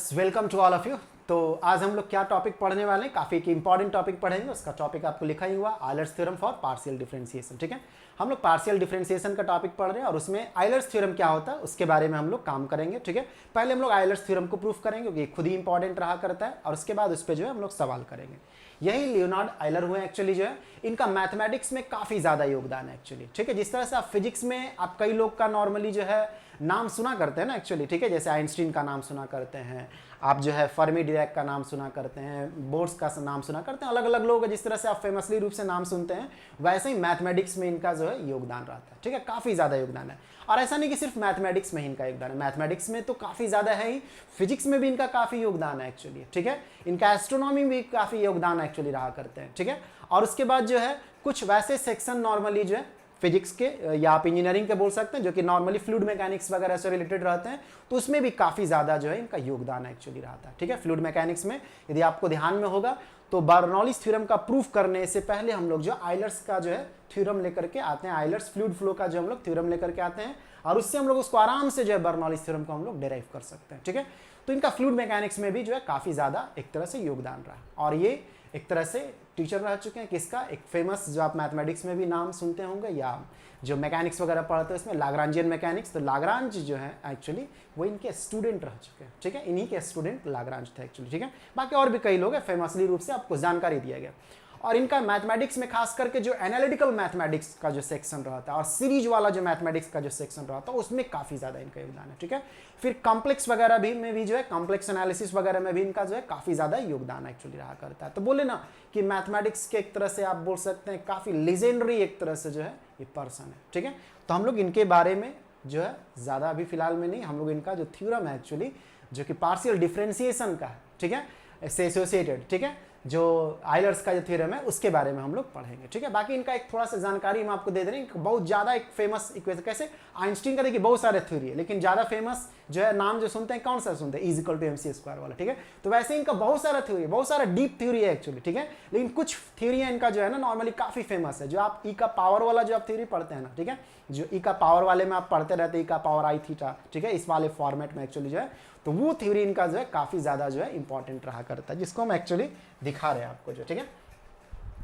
Welcome to all of you. तो आज हम लोग क्या टॉपिक पढ़ने वाले हैं, काफ़ी एक इंपॉर्टेंट टॉपिक पढ़ेंगे। उसका टॉपिक आपको लिखा ही हुआ, Euler's theorem for partial differentiation. ठीक है, हम लोग पार्शियल डिफरेंशिएशन का टॉपिक पढ़ रहे हैं और उसमें आयलर्स थ्योरम क्या होता है उसके बारे में हम लोग काम करेंगे। ठीक है, पहले हम लोग आयलर्स थ्योरम को प्रूफ करेंगे क्योंकि खुद ही इंपॉर्टेंट रहा करता है, और उसके बाद उस पर जो है हम लोग सवाल करेंगे। यही लियोनार्ड आयलर हुए एक्चुअली जो है, इनका मैथमेटिक्स में काफ़ी ज़्यादा योगदान है एक्चुअली। ठीक है, जिस तरह से आप फिजिक्स में आप कई लोग का नॉर्मली जो है नाम सुना करते हैं ना एक्चुअली। ठीक है, जैसे आइंस्टीन का नाम सुना करते हैं आप, जो है फर्मी डिराक का नाम सुना करते हैं, बोर्स का नाम सुना करते हैं, अलग अलग लोग जिस तरह से आप फेमसली रूप से नाम सुनते हैं, वैसे ही मैथमेटिक्स में इनका जो है योगदान रहता है। ठीक है, काफ़ी ज़्यादा योगदान है। और ऐसा नहीं कि सिर्फ मैथमेटिक्स में ही इनका योगदान है, मैथमेटिक्स में तो काफ़ी ज़्यादा है ही, फिजिक्स में भी इनका काफ़ी योगदान है एक्चुअली। ठीक है, इनका एस्ट्रोनॉमी में भी काफ़ी योगदान एक्चुअली रहा करते हैं। ठीक है, और उसके बाद जो है कुछ वैसे सेक्शन नॉर्मली जो है फिजिक्स के या आप इंजीनियरिंग के बोल सकते हैं जो कि नॉर्मली फ्लूइड मैकेनिक्स वगैरह से रिलेटेड रहते हैं, तो उसमें भी काफ़ी ज़्यादा जो है इनका योगदान एक्चुअली रहता है। ठीक है, फ्लूइड मैकेनिक्स में यदि आपको ध्यान में होगा तो बर्नौलीज थ्योरम का प्रूफ करने से पहले हम लोग जो आयलर्स का जो है थ्योरम लेकर के आते हैं, आयलर्स फ्लूइड फ्लो का जो हम लोग थ्योरम लेकर के आते हैं, और उससे हम लोग उसको आराम से जो है बर्नौलीज थ्योरम को हम लोग डिराइव कर सकते हैं। ठीक है, तो इनका फ्लूइड मैकेनिक्स में भी जो है काफ़ी ज़्यादा एक तरह से योगदान रहा, और ये एक तरह से टीचर रह चुके हैं किसका, एक फेमस जो आप मैथमेटिक्स में भी नाम सुनते होंगे या जो मैकेनिक्स वगैरह पढ़ते हैं इसमें लाग्रांजियन मैकेनिक्स, तो लाग्रांज जो है एक्चुअली वो इनके स्टूडेंट रह चुके हैं। ठीक है, इन्हीं के स्टूडेंट लाग्रांज थे एक्चुअली। ठीक है, बाकी और भी कई लोग हैं, फेमसली रूप से आपको जानकारी दिया गया। और इनका मैथमेटिक्स में खास करके जो एनालिटिकल मैथमेटिक्स का जो सेक्शन रहता है और सीरीज वाला जो मैथमेटिक्स का जो सेक्शन रहता है उसमें काफ़ी ज़्यादा इनका योगदान है। ठीक है, फिर कॉम्प्लेक्स वगैरह भी में भी जो है कॉम्प्लेक्स एनालिसिस वगैरह में भी इनका जो है काफ़ी ज़्यादा योगदान एक्चुअली रहा करता है। तो बोले ना कि मैथमेटिक्स के एक तरह से आप बोल सकते हैं काफ़ी लेजेंडरी एक तरह से जो है ये पर्सन है। ठीक है, तो हम लोग इनके बारे में जो है ज़्यादा अभी फिलहाल में नहीं, हम लोग इनका जो थ्योरम है एक्चुअली जो कि पार्शियल डिफरेंशिएशन का है, ठीक है, इससे एसोसिएटेड, ठीक है, जो आयलर्स का जो थ्योरम है उसके बारे में हम लोग पढ़ेंगे। ठीक है, बाकी इनका एक थोड़ा सा जानकारी हम आपको दे दे रहे हैं, बहुत ज़्यादा एक फेमस इक्वेशन, कैसे आइंस्टीन का देखिए बहुत सारे थ्योरी है, लेकिन ज़्यादा फेमस जो है नाम जो सुनते हैं कौन सा सुनते हैं, is equal to MC square वाला। ठीक है, तो वैसे इनका बहुत सारा थ्योरी है, बहुत सारा डीप थ्योरी है एक्चुअली। ठीक है, लेकिन कुछ थ्योरी है इनका जो है ना नॉर्मली काफ़ी फेमस है, जो आप ई का पावर वाला जो आप थ्योरी पढ़ते हैं ना, ठीक है, जो ई का पावर वाले में आप पढ़ते रहते हैं, ई का पावर आई थीटा, ठीक है, इस वाले फॉर्मेट में एक्चुअली जो है, तो वो थ्योरी इनका जो है काफ़ी ज़्यादा जो है इंपॉर्टेंट रहा करता है, जिसको हम एक्चुअली दिखा रहे हैं आपको जो। ठीक है,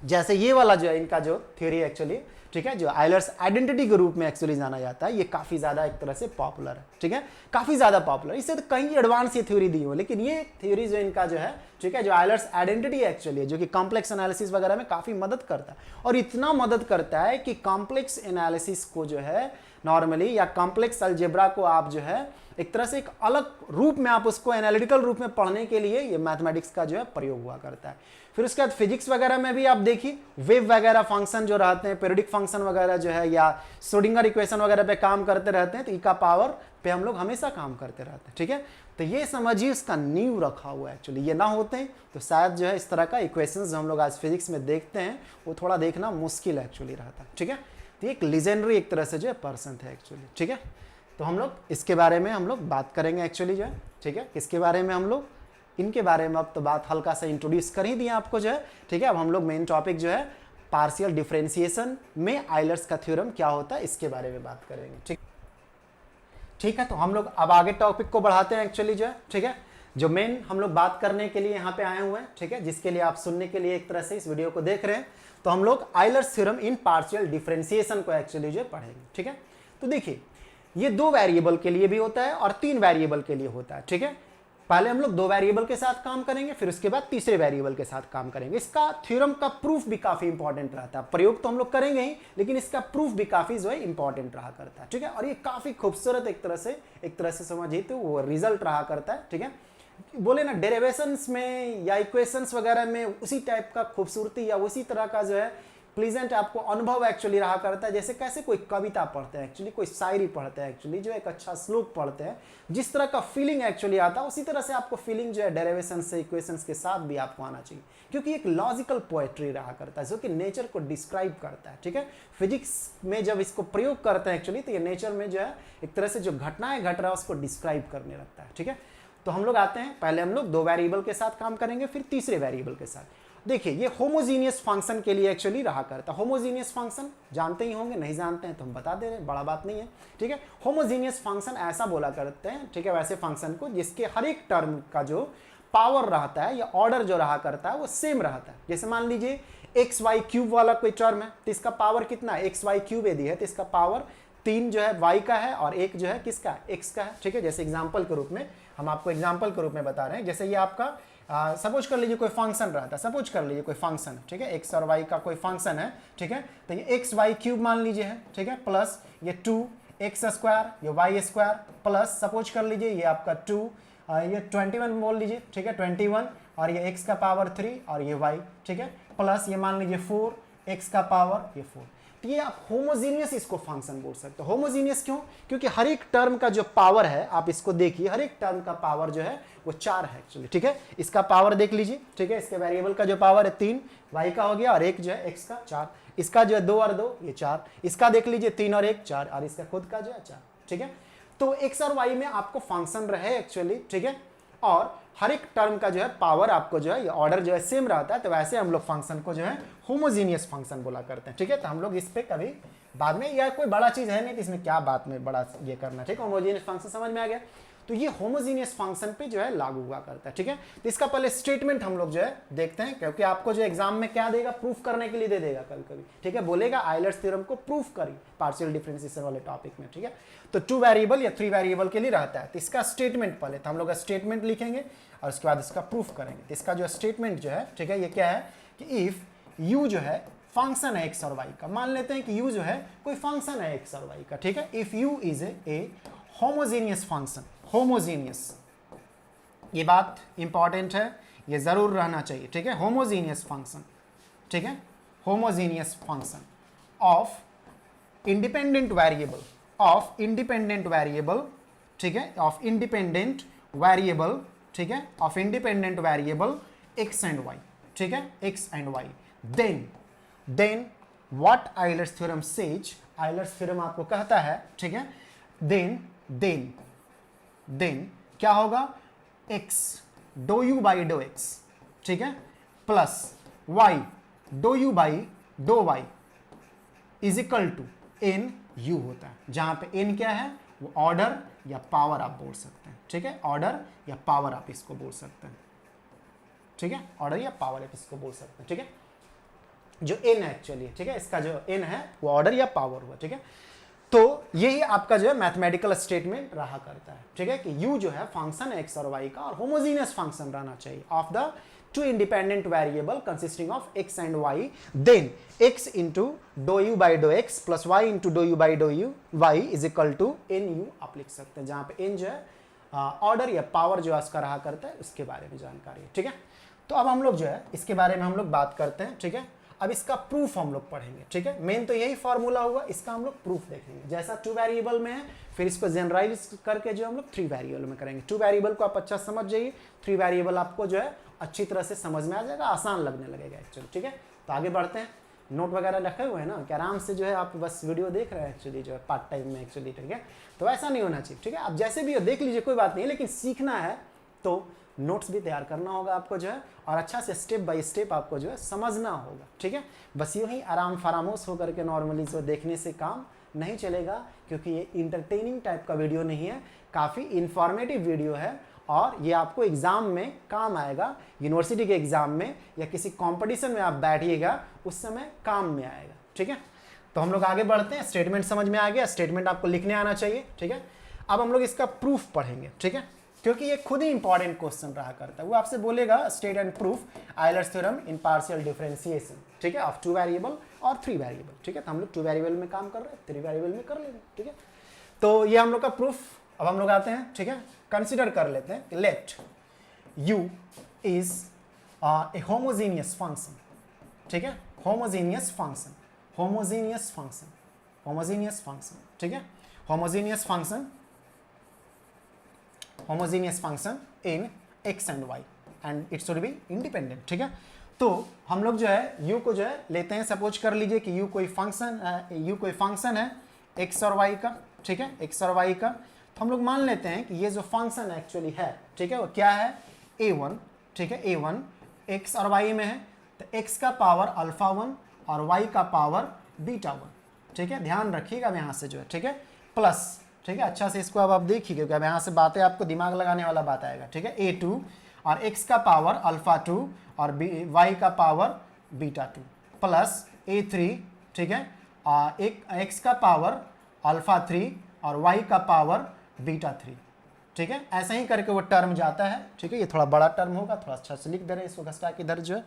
जैसे ये वाला जो है इनका जो थ्योरी एक्चुअली, ठीक है, जो आयलर्स आइडेंटिटी के रूप में एक्चुअली जाना जाता है, ये काफ़ी ज़्यादा एक तरह से पॉपुलर है। ठीक है, काफ़ी ज़्यादा पॉपुलर, इससे तो कहीं एडवांस ये थ्योरी दी हो, लेकिन ये थ्योरी जो इनका जो है, ठीक है, जो आयलर्स आइडेंटिटी एक्चुअली है जो कि कॉम्प्लेक्स एनालिसिस वगैरह में काफ़ी मदद करता है, और इतना मदद करता है कि कॉम्प्लेक्स एनालिसिस को जो है नॉर्मली या कॉम्प्लेक्स अलजेब्रा को आप जो है एक तरह से एक अलग रूप में आप उसको एनालिटिकल रूप में पढ़ने के लिए ये मैथमेटिक्स का जो है प्रयोग हुआ करता है। फिर उसके बाद फिजिक्स वगैरह में भी आप देखिए वेव वगैरह फंक्शन जो रहते हैं, पीरियोडिक फंक्शन वगैरह जो है या श्रोडिंगर इक्वेशन वगैरह पे काम करते रहते हैं, तो ई का पावर पे हम लोग हमेशा काम करते रहते हैं। ठीक है, तो ये समझिए इसका नींव रखा हुआ है एक्चुअली, ये ना होते हैं तो शायद जो है इस तरह का इक्वेशंस जो हम लोग आज फिजिक्स में देखते हैं वो थोड़ा देखना मुश्किल एक्चुअली रहता है। ठीक है, तो एक लीजेंडरी एक तरह से जो है पर्सन थे एक्चुअली। ठीक है, तो हम लोग इसके बारे में हम लोग बात करेंगे एक्चुअली जो है। ठीक है, किसके बारे में हम लोग, इनके बारे में अब तो बात हल्का सा इंट्रोड्यूस कर ही दिया आपको जो है। ठीक है, अब हम लोग मेन टॉपिक जो है पार्शियल डिफरेंशिएशन में आयलर्स का थ्योरम क्या होता है इसके बारे में बात करेंगे। ठीक है, तो हम लोग अब आगे टॉपिक को बढ़ाते हैं एक्चुअली जो है। ठीक है, जो मेन हम लोग बात करने के लिए यहाँ पे आए हुए हैं, ठीक है, जिसके लिए आप सुनने के लिए एक तरह से इस वीडियो को देख रहे हैं, तो हम लोग Euler's theorem in partial differentiation को एक्चुअली जो पढ़ेंगे। ठीक है, तो देखिए ये 2 वेरिएबल के लिए भी होता है और 3 वेरिएबल के लिए होता है। ठीक है, पहले हम लोग 2 वेरिएबल के साथ काम करेंगे, फिर उसके बाद तीसरे वेरिएबल के साथ काम करेंगे। इसका थ्योरम का प्रूफ भी काफी इंपॉर्टेंट रहता है, प्रयोग तो हम लोग करेंगे ही, लेकिन इसका प्रूफ भी काफी जो है इंपॉर्टेंट रहा करता है। ठीक है, और ये काफी खूबसूरत एक तरह से समझिए तो वो रिजल्ट रहा करता है। ठीक है, बोले ना डेरिवेशंस में या इक्वेशंस वगैरह में उसी टाइप का खूबसूरती या उसी तरह का जो है प्लीजेंट आपको अनुभव एक्चुअली रहा करता है, जैसे कैसे कोई कविता पढ़ते हैं एक्चुअली, कोई शायरी पढ़ते हैं एक्चुअली, जो एक अच्छा श्लोक पढ़ते हैं, जिस तरह का फीलिंग एक्चुअली आता है उसी तरह से आपको फीलिंग जो है डेरिवेशन से इक्वेशंस के साथ भी आपको आना चाहिए, क्योंकि एक लॉजिकल पोएट्री रहा करता है जो कि नेचर को डिस्क्राइब करता है। ठीक है, फिजिक्स में जब इसको प्रयोग करते हैं एक्चुअली तो ये नेचर में जो है एक तरह से जो घटनाएं घट रहा है उसको डिस्क्राइब करने लगता है। ठीक है, तो हम लोग आते हैं, पहले हम लोग 2 वेरिएबल के साथ काम करेंगे, फिर तीसरे वेरिएबल के साथ। देखिए ये होमोजीनियस फंक्शन के लिए एक्चुअली रहा करता है। होमोजीनियस फंक्शन जानते ही होंगे, नहीं जानते हैं तो हम बता दे रहे हैं, बड़ा बात नहीं है, ठीक है। होमोजीनियस फंक्शन ऐसा बोला करते हैं, ठीक है, वैसे फंक्शन को जिसके हर एक टर्म का जो पावर रहता है या ऑर्डर जो रहा करता है वो सेम रहता है। जैसे मान लीजिए एक्स वाई क्यूब वाला कोई टर्म है तो इसका पावर कितना है, एक्स वाई क्यूब यदि है तो इसका पावर 3 जो है y का है और 1 जो है किसका, x का है, ठीक है। जैसे एग्जांपल के रूप में हम आपको एग्जांपल के रूप में बता रहे हैं, जैसे ये आपका सपोज कर लीजिए कोई फंक्शन रहता है, सपोज कर लीजिए कोई फंक्शन, ठीक है, x और y का कोई फंक्शन है, ठीक है। तो ये एक्स वाई क्यूब मान लीजिए है, ठीक है, प्लस ये 2x स्क्वायर, ये y स्क्वायर, प्लस सपोज कर लीजिए ये आपका 2 ये 21 बोल लीजिए, ठीक है, 21 और ये x का पावर 3 और ये y, ठीक है, प्लस ये मान लीजिए 4 x का पावर ये 4। तो ये आप होमोजीनियस इसको फंक्शन बोल सकते हो। होमोजीनियस क्यों, क्योंकि हर एक टर्म का जो पावर है, आप इसको देखिए, हर एक टर्म का पावर जो है वो 4 है एक्चुअली, ठीक है। इसका पावर देख लीजिए, ठीक है, इसके वेरिएबल का जो पावर है 3 y का हो गया और 1 जो है x का 4, इसका जो है 2 और 2 ये 4, इसका देख लीजिए 3 और 1 4 और इसका खुद का जो है 4, ठीक है। तो x और y में आपको फंक्शन रहे एक्चुअली, ठीक है, और हर एक टर्म का जो है पावर आपको जो है ये ऑर्डर जो है सेम रहता है, तो वैसे हम लोग फंक्शन को जो है होमोजीनियस फंक्शन बोला करते हैं, ठीक है। तो हम लोग इस पे कभी बाद में, या कोई बड़ा चीज है नहीं तो इसमें क्या बात में बड़ा ये करना, ठीक है। होमोजीनियस फंक्शन समझ में आ गया, तो ये होमोजीनियस फंक्शन पे जो है लागू हुआ करता है, ठीक है। तो इसका पहले स्टेटमेंट हम लोग जो है देखते हैं, क्योंकि आपको जो एग्जाम में क्या देगा, प्रूफ करने के लिए दे देगा कभी कभी, ठीक है, बोलेगा आइलर्स थ्योरम को प्रूफ करिए पार्शियल डिफरेंशिएशन वाले टॉपिक में, ठीक है। तो 2 वेरिएबल या 3 वेरिएबल के लिए रहता है, तो इसका स्टेटमेंट पहले तो हम लोग स्टेटमेंट लिखेंगे और उसके बाद इसका प्रूफ करेंगे। तो इसका जो स्टेटमेंट जो है, ठीक है, ये क्या है कि इफ u जो है फंक्शन है x और y का, मान लेते हैं कि u जो है कोई फंक्शन है x और y का, ठीक है। If u is a homogeneous function, homogeneous, ये बात इंपॉर्टेंट है, ये जरूर रहना चाहिए, ठीक है। होमोजीनियस फंक्शन, ठीक है, homogeneous function of independent variable, of independent variable, ठीक है, ऑफ इंडिपेंडेंट वेरिएबल, ठीक है, of independent variable x and y, ठीक है, x and y, then what Euler's theorem says, Euler's theorem आपको कहता है, ठीक है, देन क्या होगा, x डो u बाई डो x, ठीक है, प्लस y डो u बाई डो y is equal to n u होता है, जहां पे n क्या है वो ऑर्डर या पावर आप बोल सकते हैं, ठीक है, ऑर्डर या पावर आप इसको बोल सकते हैं, ठीक है, ऑर्डर या पावर आप इसको बोल सकते हैं, ठीक है, जो n है एक्चुअली, ठीक है, इसका जो n है वो ऑर्डर या पावर हुआ, ठीक है। तो यही आपका जो है मैथमेटिकल स्टेटमेंट रहा करता है, ठीक है, कि u जो है फंक्शन है x और y का और होमोजीनियस फंक्शन रहना चाहिए of the 2 independent variable consisting of x and y, then x into डो u बाई डो x प्लस y इंटू डो u बाई डो y is equal to n u आप लिख सकते हैं, जहां पे n जो है ऑर्डर या पावर जो उसका रहा करता है उसके बारे में जानकारी है, ठीक है। तो अब हम लोग जो है इसके बारे में हम लोग बात करते हैं, ठीक है। अब इसका प्रूफ हम लोग पढ़ेंगे, ठीक है, मेन तो यही फॉर्मूला हुआ, इसका हम लोग प्रूफ देखेंगे, जैसा 2 वेरिएबल में है फिर इसको जनरलाइज करके जो हम लोग 3 वेरिएबल में करेंगे। 2 वेरिएबल को आप अच्छा समझ जाइए, 3 वेरिएबल आपको जो है अच्छी तरह से समझ में आ जाएगा, आसान लगने लगेगा एक्चुअली, ठीक है। तो आगे बढ़ते हैं, नोट वगैरह रखे हुए हैं ना कि आराम से जो है आप बस वीडियो देख रहे हैं एक्चुअली जो है पार्ट टाइम में एक्चुअली, ठीक है। तो ऐसा नहीं होना चाहिए, ठीक है, आप जैसे भी हो देख लीजिए, कोई बात नहीं, लेकिन सीखना है तो नोट्स भी तैयार करना होगा आपको जो है, और अच्छा से स्टेप बाय स्टेप आपको जो है समझना होगा, ठीक है। बस यूं ही आराम फरामोश होकर के नॉर्मली जो देखने से काम नहीं चलेगा, क्योंकि ये इंटरटेनिंग टाइप का वीडियो नहीं है, काफ़ी इंफॉर्मेटिव वीडियो है और ये आपको एग्जाम में काम आएगा, यूनिवर्सिटी के एग्जाम में या किसी कंपटीशन में आप बैठिएगा उस समय काम में आएगा, ठीक है। तो हम लोग आगे बढ़ते हैं, स्टेटमेंट समझ में आ गया, स्टेटमेंट आपको लिखने आना चाहिए, ठीक है। अब हम लोग इसका प्रूफ पढ़ेंगे, ठीक है, क्योंकि ये खुद ही इंपॉर्टेंट क्वेश्चन रहा करता है। वो आपसे बोलेगा state and proof Euler's theorem in partial differentiation, ठीक है, ऑफ 2 वेरिएबल और 3 वेरिएबल, ठीक है। तो हम लोग 2 वेरिएबल में काम कर रहे हैं, 3 वेरिएबल में कर लेंगे, ठीक है। तो ये हम लोग का प्रूफ। अब हम लोग आते हैं, ठीक है, कंसिडर कर लेते हैं कि let u is a homogeneous function, ठीक है, homogeneous function, homogeneous function, homogeneous function, ठीक है, homogeneous function, homogeneous function in x and y and it should be independent, ठीक है। तो हम लोग जो है u को जो है लेते हैं, सपोज कर लीजिए कि u कोई फंक्शन है x और y का, ठीक है, x और y का। तो हम लोग मान लेते हैं कि ये जो फंक्शन एक्चुअली है, ठीक है, वो क्या है a1, ठीक है, a1 x और y में है। तो x का पावर अल्फा 1 और y का पावर बीटा 1, ठीक है, ध्यान रखिएगा अब यहाँ से जो है, ठीक है, प्लस, ठीक है, अच्छा से इसको अब आप देखिए क्योंकि अब यहाँ से बातें आपको दिमाग लगाने वाला बात आएगा, ठीक है, a2 और x का पावर अल्फा 2 और y का पावर बीटा 2 प्लस a3, ठीक है, एक x का पावर अल्फा 3 और y का पावर बीटा 3, ठीक है, ऐसा ही करके वो टर्म जाता है, ठीक है, ये थोड़ा बड़ा टर्म होगा, थोड़ा अच्छा से लिख दे रहे हैं इसको घसटा के, इधर जो है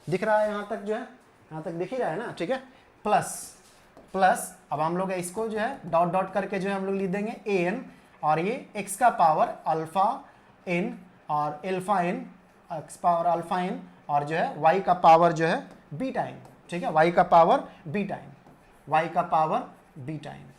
दिख रहा है, यहाँ तक जो है, यहाँ तक दिख ही रहा है ना, ठीक है, प्लस अब हम लोग इसको जो है डॉट डॉट करके जो है हम लोग लिख देंगे an और ये x का पावर अल्फा n और alpha n, x power alpha n और जो है y का पावर जो है बीटा n, ठीक है, y का पावर बीटा n, y का पावर बीटा n,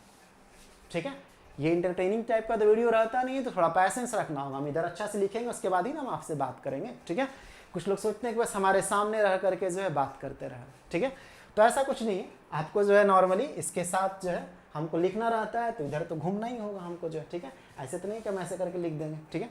ठीक है। ये इंटरटेनिंग टाइप का तो वीडियो रहता नहीं है, तो थोड़ा पैसेंस रखना होगा, हम इधर अच्छा से लिखेंगे उसके बाद ही ना हम आपसे बात करेंगे, ठीक है। कुछ लोग सोचते हैं कि बस हमारे सामने रह करके जो है बात करते रहे, ठीक है, तो ऐसा कुछ नहीं है, आपको जो है नॉर्मली इसके साथ जो है हमको लिखना रहता है, तो इधर तो घूमना ही होगा हमको जो है, ठीक है, ऐसे तो नहीं कि हम ऐसे करके लिख देंगे, ठीक है।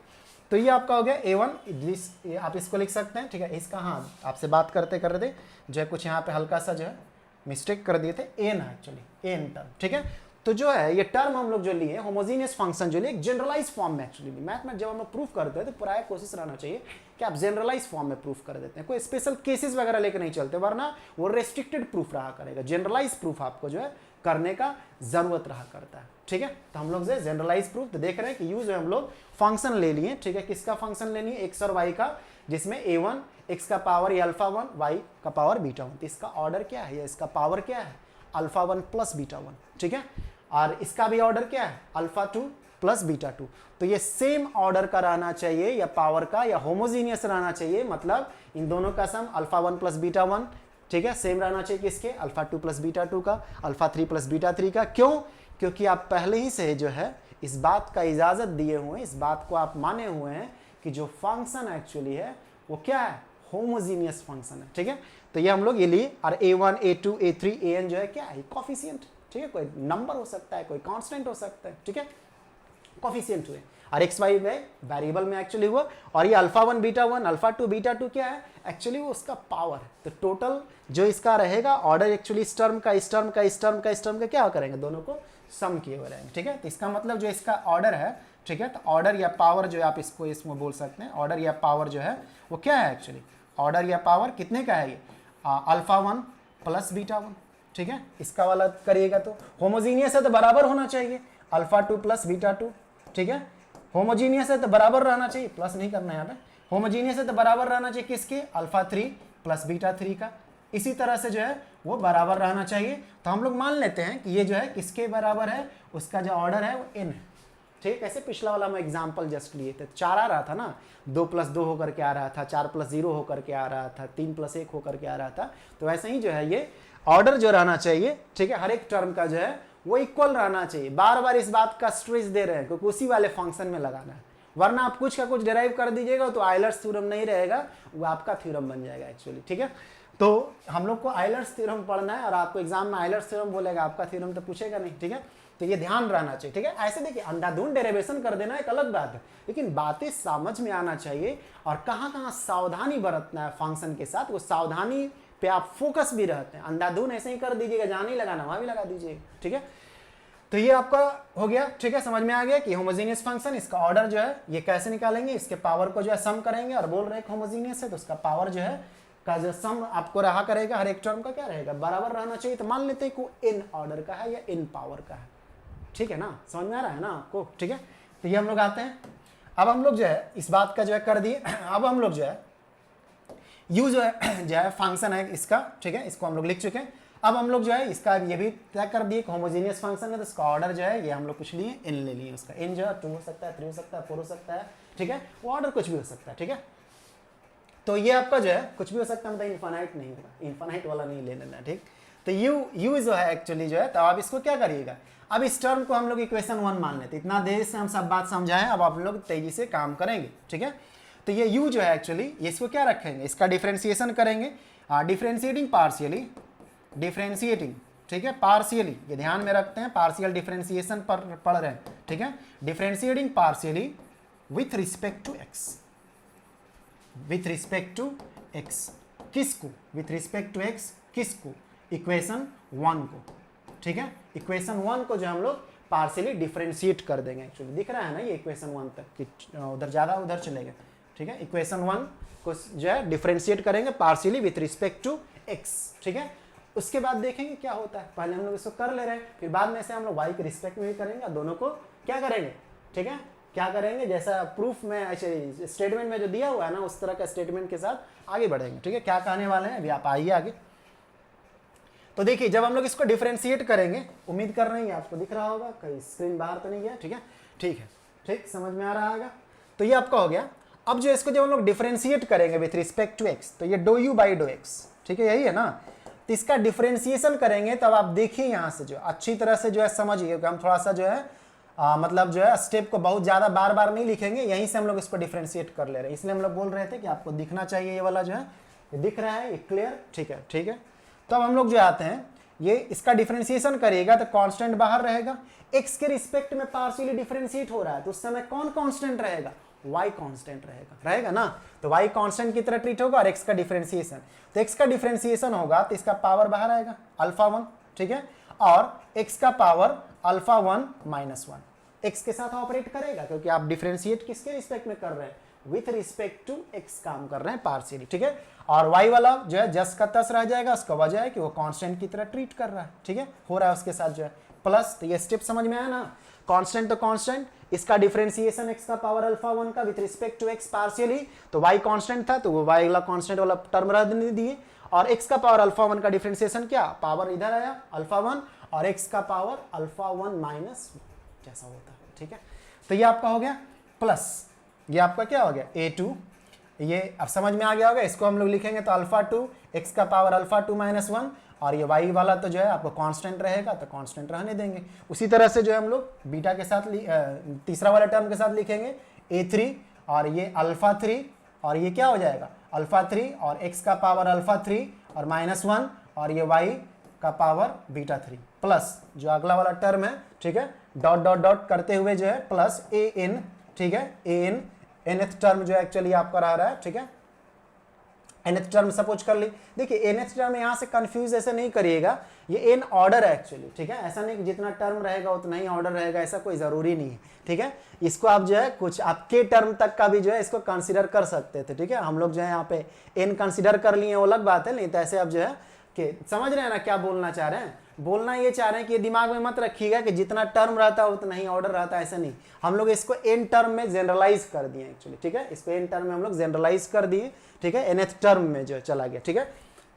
तो ये आपका हो गया A1, आप इसको लिख सकते हैं, ठीक है, इसका हाँ आपसे बात करते करते जो है कुछ यहाँ पे हल्का सा जो है मिस्टेक कर दिए थे, एन एक्चुअली एन टर्म, ठीक है। तो जो है ये टर्म हम लोग जो लिए होमोजीनियस फंक्शन जो लिए एक जनरलाइज फॉर्म में एक्चुअली मैथ में जब हम लोग प्रूफ करते हैं तो प्राय कोशिश रहना चाहिए कि आप जनरलाइज फॉर्म में प्रूफ कर देते हैं, कोई स्पेशल केसेस वगैरह लेकर नहीं चलते, वरना वो रेस्ट्रिक्टेड प्रूफ रहा करेगा, जनरलाइज प्रूफ आपको जो है करने का जरूरत रहा करता है, ठीक है। तो हम लोग जो जनरलाइज प्रूफ तो देख रहे हैं कि यूज हम लोग फंक्शन ले लिए, ठीक है, किसका फंक्शन लेनी है, एक्स और वाई का, जिसमें a1 x का पावर अल्फा 1 y का पावर बीटा 1, तो इसका ऑर्डर क्या है या इसका पावर क्या है, अल्फा 1 प्लस बीटा 1, ठीक है, और इसका भी ऑर्डर क्या है, अल्फा 2 प्लस बीटा 2, तो ये सेम ऑर्डर का रहना चाहिए या पावर का या होमोजीनियस रहना चाहिए, मतलब इन दोनों का सम अल्फा 1 प्लस बीटा 1, ठीक है, सेम रहना चाहिए किसके, अल्फा 2 प्लस बीटा 2 का, अल्फा 3 प्लस बीटा 3 का, क्यों, क्योंकि आप पहले ही से जो है इस बात का इजाजत दिए हुए हैं, इस बात को आप माने हुए हैं कि जो फंक्शन एक्चुअली है वो क्या है, होमोजीनियस फंक्शन है, ठीक है। तो ये हम लोग ये लिए, और a1 a2 a3 an जो है क्या है, कॉफिशिएंट, ठीक है, कोई नंबर हो सकता है, कोई कांस्टेंट हो सकता है, ठीक है, कॉफिशिएंट हुए, और एक्स वाई में वेरिएबल में एक्चुअली हुआ, और ये अल्फा 1 बीटा 1 अल्फा 2 बीटा 2 क्या है, एक्चुअली वो उसका पावर है, तो टोटल जो इसका रहेगा ऑर्डर एक्चुअली इस टर्म का इस टर्म का इस टर्म का इस टर्म का क्या करेंगे, दोनों को सम किए हुए रहेंगे, ठीक है। तो इसका मतलब जो इसका ऑर्डर है, ठीक है, तो ऑर्डर या पावर जो आप इसको इसमें बोल सकते हैं, ऑर्डर या पावर जो है वो क्या है एक्चुअली, ऑर्डर या पावर कितने का है ये, अल्फा 1 प्लस बीटा 1, ठीक है, इसका वाला करिएगा तो होमोजीनियस है तो बराबर होना चाहिए, अल्फा 2 प्लस बीटा 2, ठीक है, होमोजीनियस है तो बराबर रहना चाहिए, प्लस नहीं करना है यहाँ पे, होमोजीनियस है तो बराबर रहना चाहिए किसके, अल्फा 3 प्लस बीटा 3 का, इसी तरह से जो है वो बराबर रहना चाहिए। तो हम लोग मान लेते हैं कि ये जो है किसके बराबर है, उसका जो ऑर्डर है वो n है, ठीक, ऐसे पिछला वाला हम एग्जाम्पल जस्ट लिए थे, 4 आ रहा था ना, 2 प्लस 2 होकर के आ रहा था, 4 प्लस 0 होकर के आ रहा था, 3 प्लस 1 होकर के आ रहा था, तो वैसे ही जो है ये ऑर्डर जो रहना चाहिए, ठीक है, हर एक टर्म का जो है वो इक्वल रहना चाहिए, बार बार इस बात का स्ट्रेस दे रहे हैं क्योंकि उसी वाले फंक्शन में लगाना है, वरना आप कुछ का कुछ डिराइव कर दीजिएगा तो आयलर्स थ्योरम नहीं रहेगा, वो आपका थ्योरम बन जाएगा एक्चुअली, ठीक है। तो हम लोग को आयलर्स थ्योरम पढ़ना है और आपको एग्जाम में आयलर्स थ्योरम बोलेगा, आपका थ्योरम तो पूछेगा नहीं, ठीक है, तो ये ध्यान रहना चाहिए, ठीक है। ऐसे देखिए अंधाधुंध डेरिवेशन कर देना एक अलग बात है, लेकिन बातें समझ में आना चाहिए और कहाँ कहाँ सावधानी बरतना है फंक्शन के साथ, वो सावधानी पे आप फोकस भी रहते हैं, अंधाधुंध ऐसे ही कर दीजिएगा, जहाँ नहीं लगाना वहाँ भी लगा दीजिएगा, ठीक है। तो ये आपका हो गया, ठीक है, समझ में आ गया कि होमोजीनियस फंक्शन, इसका ऑर्डर जो है ये कैसे निकालेंगे, इसके पावर को जो है सम करेंगे, और बोल रहे हैं होमोजीनियस है तो उसका पावर जो है का जो सम आपको रहा करेगा, हर एक टर्म का क्या रहेगा, बराबर रहना चाहिए, तो मान लेते हैं कि n ऑर्डर का है या n पावर का है, ठीक है ना, समझ में आ रहा है ना आपको, ठीक है। तो ये हम लोग आते हैं, अब हम लोग जो है इस बात का जो है कर दिए, अब हम लोग जो है u जो है फंक्शन है इसका, ठीक है, इसको हम लोग लिख चुके हैं। अब हम लोग जो है इसका ये भी तय कर दिए होमोजीनियस फंक्शन है, तो इसका ऑर्डर जो है ये हम लोग कुछ लिए n ले लिए, उसका n जो है 2 हो सकता है, 3 हो सकता है, 4 हो सकता है, ठीक है, वो ऑर्डर कुछ भी हो सकता है, ठीक है। तो ये आपका जो है कुछ भी हो सकता है, मतलब इन्फानाइट नहीं होगा, इन्फानाइट वाला नहीं ले लेना, ठीक। तो u जो है एक्चुअली जो है, तो आप इसको क्या करिएगा, अब इस टर्म को हम लोग इक्वेशन 1 मान लेते, इतना देर से हम सब बात समझाएं, अब आप लोग तेजी से काम करेंगे, ठीक है। तो ये u जो है एक्चुअली इसको क्या रखेंगे, इसका डिफ्रेंसिएशन करेंगे, डिफ्रेंशिएटिंग पार्शियली, डिफ्रेंशिएटिंग, ठीक है, पार्शियली, ये ध्यान में रखते हैं, पार्शियल डिफ्रेंशिएशन पर पढ़ रहे हैं, ठीक है, differentiating partially with respect to x, with respect to x, किसको, विथ रिस्पेक्ट टू एक्स किसको, इक्वेशन 1 को, ठीक है, इक्वेशन 1 को जो हम लोग पार्शियली डिफरेंशिएट कर देंगे। एक्चुअली दिख रहा है ना ये इक्वेशन 1 तक कि उधर ज़्यादा उधर चलेगा, ठीक है, इक्वेशन 1 को जो है डिफरेंशिएट करेंगे partially with respect to X, ठीक है। उसके बाद देखेंगे क्या होता है, पहले हम लोग इसको कर ले रहे हैं, फिर बाद में से हम लोग वाई के रिस्पेक्ट में भी करेंगे, दोनों को क्या करेंगे, ठीक है, क्या करेंगे, जैसा प्रूफ में ऐसे स्टेटमेंट में जो दिया हुआ है ना उस तरह का स्टेटमेंट के साथ आगे बढ़ेंगे, ठीक है। क्या कहने वाले हैं अभी आप आइए आगे। तो देखिए जब हम लोग इसको डिफरेंशिएट करेंगे, उम्मीद कर रहे हैं आपको दिख रहा होगा, कहीं स्क्रीन बाहर तो नहीं गया, ठीक है, ठीक है, ठीक समझ में आ रहा होगा। तो ये आपका हो गया। अब जो इसको जब हम लोग डिफरेंशिएट करेंगे विथ रिस्पेक्ट टू एक्स, तो ये डो यू बाई डो एक्स, ठीक है, यही है ना। तो इसका डिफरेंशिएशन करेंगे तब आप देखिए यहाँ से जो अच्छी तरह से जो है समझिए, हम थोड़ा सा जो है मतलब जो है स्टेप को बहुत ज़्यादा बार बार नहीं लिखेंगे, यहीं से हम लोग इसको डिफरेंशिएट कर ले रहे हैं, इसलिए हम लोग बोल रहे थे कि आपको दिखना चाहिए ये वाला जो है, ये दिख रहा है, ये क्लियर, ठीक है, ठीक है। तो अब हम लोग जो आते हैं, ये इसका डिफरेंशिएशन करिएगा तो कांस्टेंट बाहर रहेगा, एक्स के रिस्पेक्ट में पार्शियली डिफरेंशिएट हो रहा है तो उस समय कौन कांस्टेंट रहेगा, y कांस्टेंट रहेगा ना। तो y कांस्टेंट की तरह ट्रीट होगा और x का डिफरेंशिएशन, तो x का डिफरेंशिएशन होगा तो इसका पावर बाहर आएगा अल्फा 1, ठीक है, और x का पावर अल्फा 1 माइनस 1 x के साथ ऑपरेट करेगा क्योंकि आप डिफरेंशिएट किसके रिस्पेक्ट में कर रहे हैं, विथ रिस्पेक्ट टू x काम कर रहे हैं पार्शियली, ठीक है। और y वाला जो है जस का तस रह जाएगा, उसका वजह है कि वो कांस्टेंट की तरह ट्रीट कर रहा है, ठीक है, हो रहा है उसके साथ जो है प्लस। तो ये स्टेप समझ में आया ना, कांस्टेंट तो कांस्टेंट, इसका डिफरेंशिएशन x का पावर अल्फा 1 का with respect to x partially, तो y कांस्टेंट था तो वो y वाला कांस्टेंट वाला टर्म रहने दिए, और x का पावर अल्फा 1 का डिफरेंशिएशन क्या, पावर इधर आया अल्फा 1 और x का पावर अल्फा 1 माइनस जैसा होता है, ठीक है। तो ये आपका हो गया प्लस, ये आपका क्या हो गया a2, ये अब समझ में आ गया होगा। इसको हम लोग लिखेंगे तो अल्फा 2 x का पावर अल्फा 2 माइनस 1, और ये y वाला तो जो है आपको कांस्टेंट रहेगा तो कांस्टेंट रहने देंगे। उसी तरह से जो है हम लोग बीटा के साथ तीसरा वाला टर्म के साथ लिखेंगे a3, और ये अल्फा 3, और ये क्या हो जाएगा अल्फा 3 और x का पावर अल्फा 3 और माइनस 1, और ये y का पावर बीटा 3 प्लस जो अगला वाला टर्म है, ठीक है, डॉट डॉट डॉट करते हुए जो है प्लस an, ठीक है, an nth टर्म जो एक्चुअली आपका रहा है, ठीक है, nth टर्म सपोज कर ली। देखिए nth टर्म यहाँ से कंफ्यूज ऐसे नहीं करिएगा, ये n ऑर्डर है एक्चुअली, ठीक है, ऐसा नहीं कि जितना टर्म रहेगा उतना ही ऑर्डर रहेगा, ऐसा कोई ज़रूरी नहीं है, ठीक है। इसको आप जो है कुछ आपके टर्म तक का भी जो है इसको कंसिडर कर सकते थे, ठीक है। हम लोग जो है यहाँ पे n कंसिडर कर लिए वो अलग बात है, नहीं तो ऐसे आप जो है कि समझ रहे हैं ना क्या बोलना चाह रहे हैं, बोलना ये चाह रहे हैं कि ये दिमाग में मत रखिएगा कि जितना टर्म रहता है उतना ही ऑर्डर रहता है, ऐसा नहीं। हम लोग इसको n टर्म में जनरलाइज कर दिए एक्चुअली, ठीक है, इसको n टर्म में हम लोग जनरलाइज कर दिए, ठीक है, nth टर्म में जो चला गया, ठीक है।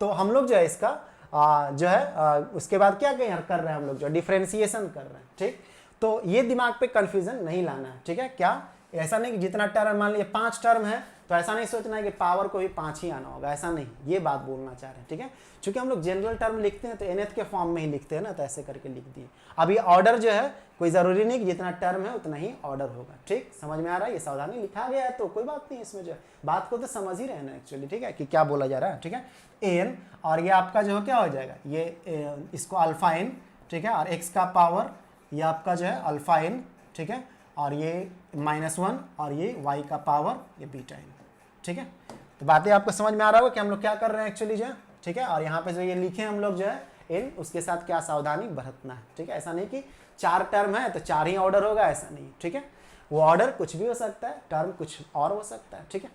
तो हम लोग जो है इसका जो है उसके बाद क्या कर रहे हैं, हम लोग जो डिफरेंशिएशन कर रहे हैं, ठीक। तो ये दिमाग पे कंफ्यूजन नहीं लाना है, ठीक है। क्या ऐसा नहीं कि जितना टर्म, मान लीजिए 5 टर्म है तो ऐसा नहीं सोचना है कि पावर को भी 5 ही आना होगा, ऐसा नहीं, ये बात बोलना चाह रहे हैं, ठीक है। क्योंकि हम लोग जनरल टर्म लिखते हैं तो nth के फॉर्म में ही लिखते हैं ना, तो ऐसे करके लिख दिए। अभी ऑर्डर जो है कोई ज़रूरी नहीं कि जितना टर्म है उतना ही ऑर्डर होगा, ठीक, समझ में आ रहा है। ये सावधानी लिखा गया है तो कोई बात नहीं, इसमें जो है बात को तो समझ ही रहना एक्चुअली, ठीक है, कि क्या बोला जा रहा है, ठीक है। an, और ये आपका जो है क्या हो जाएगा, ये इसको अल्फा n, ठीक है, और x का पावर ये आपका जो है अल्फा n, ठीक है, और ये -1, और ये y का पावर ये बीटा n, ठीक है। तो बातें आपको समझ में आ रहा होगा कि हम लोग क्या कर रहे हैं एक्चुअली जो है, ठीक है। और यहाँ पे जो ये लिखे हम लोग जो है n, उसके साथ क्या सावधानी बरतना है, ठीक है। ऐसा नहीं कि 4 टर्म है तो 4 ही ऑर्डर होगा, ऐसा नहीं, ठीक है। वो ऑर्डर कुछ भी हो सकता है, टर्म कुछ और हो सकता है, ठीक है।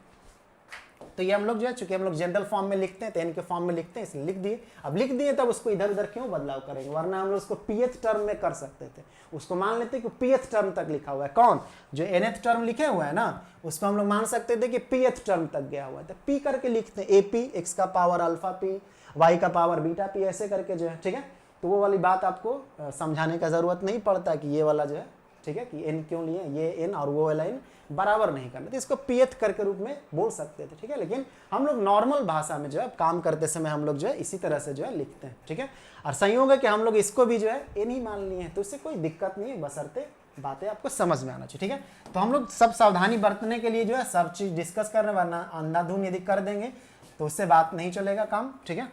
तो ये हम लोग जो है चूंकि हम लोग जनरल फॉर्म में लिखते हैं तो n के फॉर्म में लिखते हैं, इसलिए लिख दिए। अब लिख दिए तब उसको इधर उधर क्यों बदलाव करेंगे, वरना हम लोग उसको pth टर्म में कर सकते थे। उसको मान लेते कि pth टर्म तक लिखा हुआ है, कौन जो nth टर्म लिखे हुआ है ना, उसको हम लोग मान सकते थे कि pth टर्म तक गया हुआ है, तो p करके लिखते हैं, ap x का पावर अल्फा p, y का पावर बीटा p, ऐसे करके जो है, ठीक है। तो वो वाली बात आपको समझाने का जरूरत नहीं पड़ता कि ये वाला जो है, ठीक है, कि n क्यों लिए, ये n और वो वाला n बराबर नहीं करना, तो इसको pth करके रूप में बोल सकते थे, ठीक है। लेकिन हम लोग नॉर्मल भाषा में जो है काम करते समय हम लोग जो है इसी तरह से जो है लिखते हैं, ठीक है। और संयोग है कि हम लोग इसको भी जो है n ही मान लिए हैं, तो उससे कोई दिक्कत नहीं है, बशर्ते बातें आपको समझ में आना चाहिए, ठीक है। तो हम लोग सब सावधानी बरतने के लिए जो है सब चीज़ डिस्कस कर रहे हैं, वरना अंधाधुन यदि कर देंगे तो उससे बात नहीं चलेगा काम, ठीक है।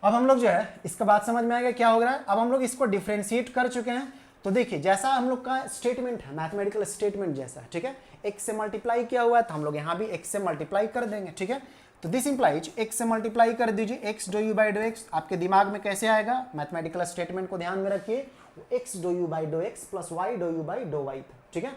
अब हम लोग जो है इसका बात समझ में आएगा क्या हो रहा है। अब हम लोग इसको डिफ्रेंशिएट कर चुके हैं, तो देखिए जैसा हम लोग का स्टेटमेंट है, मैथमेटिकल स्टेटमेंट जैसा है, ठीक है, x से मल्टीप्लाई किया हुआ है तो हम लोग यहाँ भी x से मल्टीप्लाई कर देंगे, ठीक है। तो दिस इंप्लाइज x से मल्टीप्लाई कर दीजिए, x dough you by dough X. आपके दिमाग में कैसे आएगा, मैथमेटिकल स्टेटमेंट को ध्यान में रखिए, x dough you by dough x plus y डो यू बाई डो वाई था, ठीक है।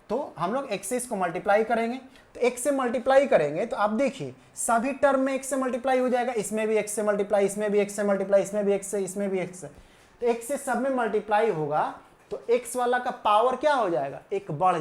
तो हम लोग x से इसको मल्टीप्लाई करेंगे, तो x से मल्टीप्लाई करेंगे तो आप देखिए सभी टर्म में x से मल्टीप्लाई हो जाएगा, इसमें भी x से मल्टीप्लाई, इसमें भी x से मल्टीप्लाई, इसमें भी x से, इसमें भी x से, तो x से सब में मल्टीप्लाई होगा तो x वाला का पावर क्या हो जाएगा, एक बढ़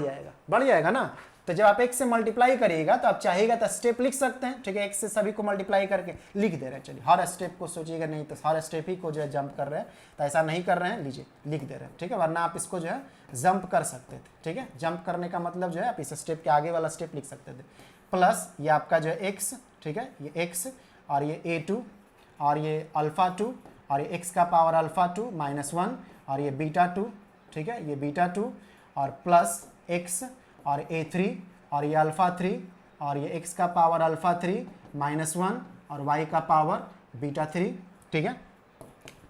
जाएगा ना। तो जब आप x से मल्टीप्लाई करिएगा तो आप चाहेगा तो स्टेप लिख सकते हैं, ठीक है, x से सभी को मल्टीप्लाई करके लिख दे रहे हैं। चलिए हर स्टेप को सोचिएगा नहीं तो हर स्टेप ही को जो है जंप कर रहे हैं, तो ऐसा नहीं कर रहे हैं, लीजिए लिख दे रहे हैं, ठीक है, वरना आप इसको जो है जंप कर सकते थे, ठीक है। जंप करने का मतलब जो है आप इस स्टेप के आगे वाला स्टेप लिख सकते थे, प्लस ये आपका जो है x, ठीक है, ये x और ये a2 और ये अल्फा 2 और ये x का पावर अल्फा 2 -1 और ये बीटा 2, ठीक है, ये बीटा 2 और प्लस x और a3 और ये अल्फा 3 और ये x का पावर अल्फा 3 -1 और y का पावर बीटा 3, ठीक है,